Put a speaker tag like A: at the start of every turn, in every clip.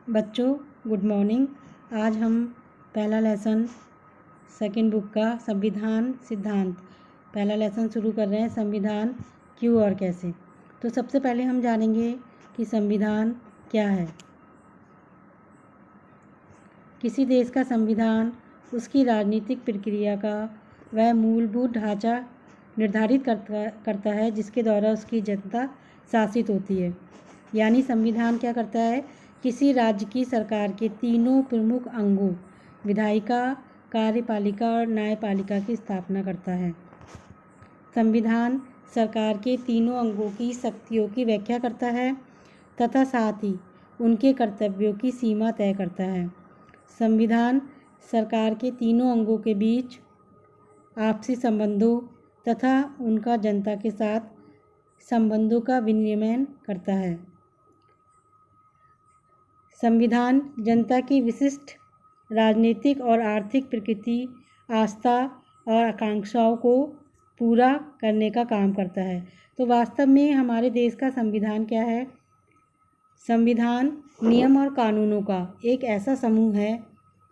A: बच्चों good morning. आज हम पहला लेसन सेकंड बुक का संविधान सिद्धांत पहला लेसन शुरू कर रहे हैं। संविधान क्यों और कैसे। तो सबसे पहले हम जानेंगे कि संविधान क्या है। किसी देश का संविधान उसकी राजनीतिक प्रक्रिया का वह मूलभूत ढांचा निर्धारित करता है जिसके द्वारा उसकी जनता शासित होती है। यानी संविधान क्या करता है, किसी राज्य की सरकार के तीनों प्रमुख अंगों विधायिका, कार्यपालिका और न्यायपालिका की स्थापना करता है। संविधान सरकार के तीनों अंगों की शक्तियों की व्याख्या करता है तथा साथ ही उनके कर्तव्यों की सीमा तय करता है। संविधान सरकार के तीनों अंगों के बीच आपसी संबंधों तथा उनका जनता के साथ संबंधों का विनियमन करता है। संविधान जनता की विशिष्ट राजनीतिक और आर्थिक प्रकृति, आस्था और आकांक्षाओं को पूरा करने का काम करता है। तो वास्तव में हमारे देश का संविधान क्या है? संविधान नियम और कानूनों का एक ऐसा समूह है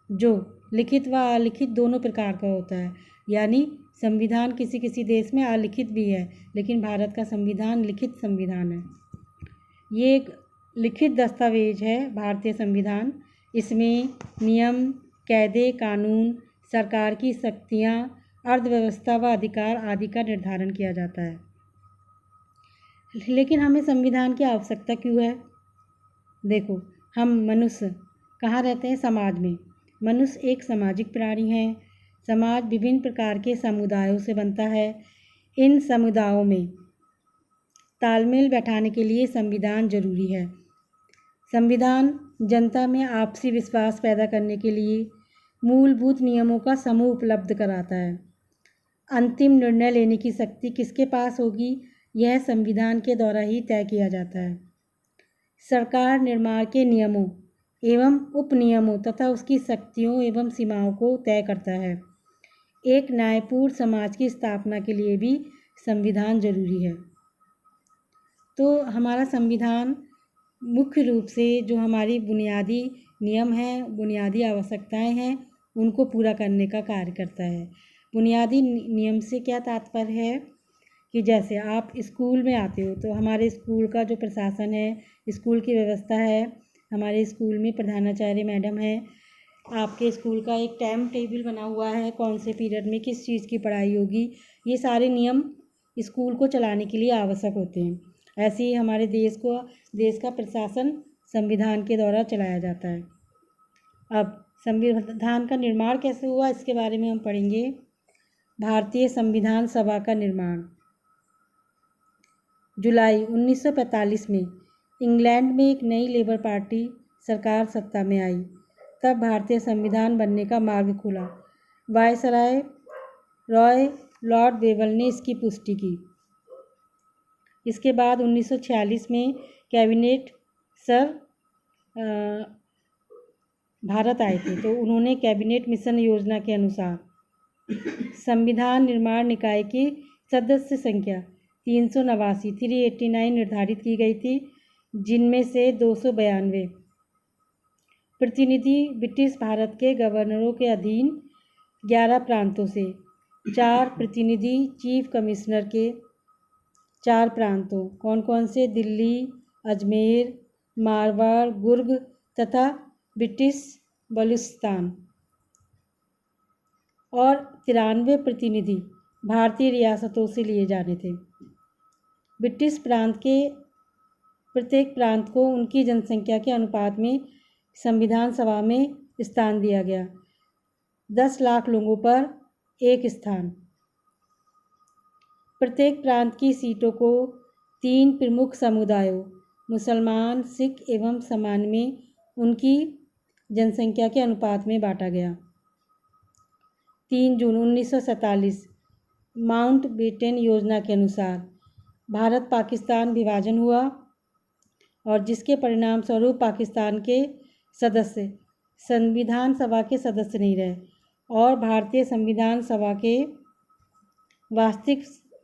A: जो लिखित व अलिखित दोनों प्रकार का होता है। यानी संविधान किसी किसी देश में अलिखित भी है, लेकिन भारत का संविधान लिखित संविधान है। ये एक लिखित दस्तावेज है भारतीय संविधान। इसमें नियम, कायदे, कानून, सरकार की शक्तियाँ, अर्थव्यवस्था व अधिकार आदि का निर्धारण किया जाता है। लेकिन हमें संविधान की आवश्यकता क्यों है? देखो, हम मनुष्य कहाँ रहते हैं? समाज में। मनुष्य एक सामाजिक प्राणी है। समाज विभिन्न प्रकार के समुदायों से बनता है। इन समुदायों में तालमेल बैठाने के लिए संविधान जरूरी है। संविधान जनता में आपसी विश्वास पैदा करने के लिए मूलभूत नियमों का समूह उपलब्ध कराता है। अंतिम निर्णय लेने की शक्ति किसके पास होगी, यह संविधान के द्वारा ही तय किया जाता है। सरकार निर्माण के नियमों एवं उपनियमों तथा उसकी शक्तियों एवं सीमाओं को तय करता है। एक न्यायपूर्ण समाज की स्थापना के लिए भी संविधान जरूरी है। तो हमारा संविधान मुख्य रूप से जो हमारी बुनियादी नियम हैं, बुनियादी आवश्यकताएं हैं, उनको पूरा करने का कार्य करता है। बुनियादी नियम से क्या तात्पर्य है कि जैसे आप स्कूल में आते हो तो हमारे स्कूल का जो प्रशासन है, स्कूल की व्यवस्था है, हमारे स्कूल में प्रधानाचार्य मैडम है, आपके स्कूल का एक टाइम टेबल बना हुआ है, कौन से पीरियड में किस चीज़ की पढ़ाई होगी, ये सारे नियम स्कूल को चलाने के लिए आवश्यक होते हैं। ऐसे ही हमारे देश का प्रशासन संविधान के द्वारा चलाया जाता है। अब संविधान का निर्माण कैसे हुआ, इसके बारे में हम पढ़ेंगे। भारतीय संविधान सभा का निर्माण जुलाई 1945 में इंग्लैंड में एक नई लेबर पार्टी सरकार सत्ता में आई। तब भारतीय संविधान बनने का मार्ग खुला। वायसराय रॉय लॉर्ड वेवल ने इसकी पुष्टि की। इसके बाद 1946 में कैबिनेट सर भारत आए थे, तो उन्होंने कैबिनेट मिशन योजना के अनुसार संविधान निर्माण निकाय की सदस्य संख्या 389 निर्धारित की गई थी, जिनमें से 292 प्रतिनिधि ब्रिटिश भारत के गवर्नरों के अधीन 11 प्रांतों से, 4 प्रतिनिधि चीफ कमिश्नर के 4 प्रांतों कौन कौन से, दिल्ली, अजमेर, मारवाड़, गुर्ग तथा ब्रिटिश बलूचिस्तान, और 93 प्रतिनिधि भारतीय रियासतों से लिए जाने थे। ब्रिटिश प्रांत के प्रत्येक प्रांत को उनकी जनसंख्या के अनुपात में संविधान सभा में स्थान दिया गया। 10 लाख लोगों पर एक स्थान। प्रत्येक प्रांत की सीटों को 3 प्रमुख समुदायों मुसलमान, सिख एवं सामान्य में उनकी जनसंख्या के अनुपात में बांटा गया। 3 जून 1947 माउंटबेटन योजना के अनुसार भारत पाकिस्तान विभाजन हुआ और जिसके परिणाम स्वरूप पाकिस्तान के सदस्य संविधान सभा के सदस्य नहीं रहे और भारतीय संविधान सभा के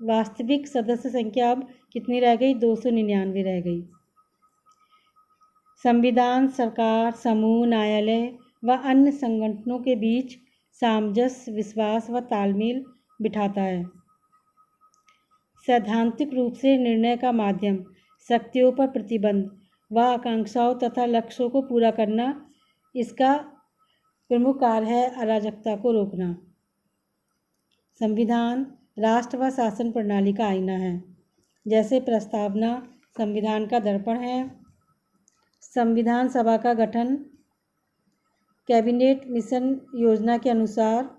A: वास्तविक सदस्य संख्या अब कितनी रह गई? 299 रह गई। संविधान सरकार, समूह, न्यायालय व अन्य संगठनों के बीच सामंजस्य, विश्वास व तालमेल बिठाता है। सैद्धांतिक रूप से निर्णय का माध्यम, शक्तियों पर प्रतिबंध व आकांक्षाओं तथा लक्ष्यों को पूरा करना इसका प्रमुख कार्य है। अराजकता को रोकना। संविधान राष्ट्र व शासन प्रणाली का आईना है। जैसे प्रस्तावना संविधान का दर्पण है। संविधान सभा का गठन कैबिनेट मिशन योजना के अनुसार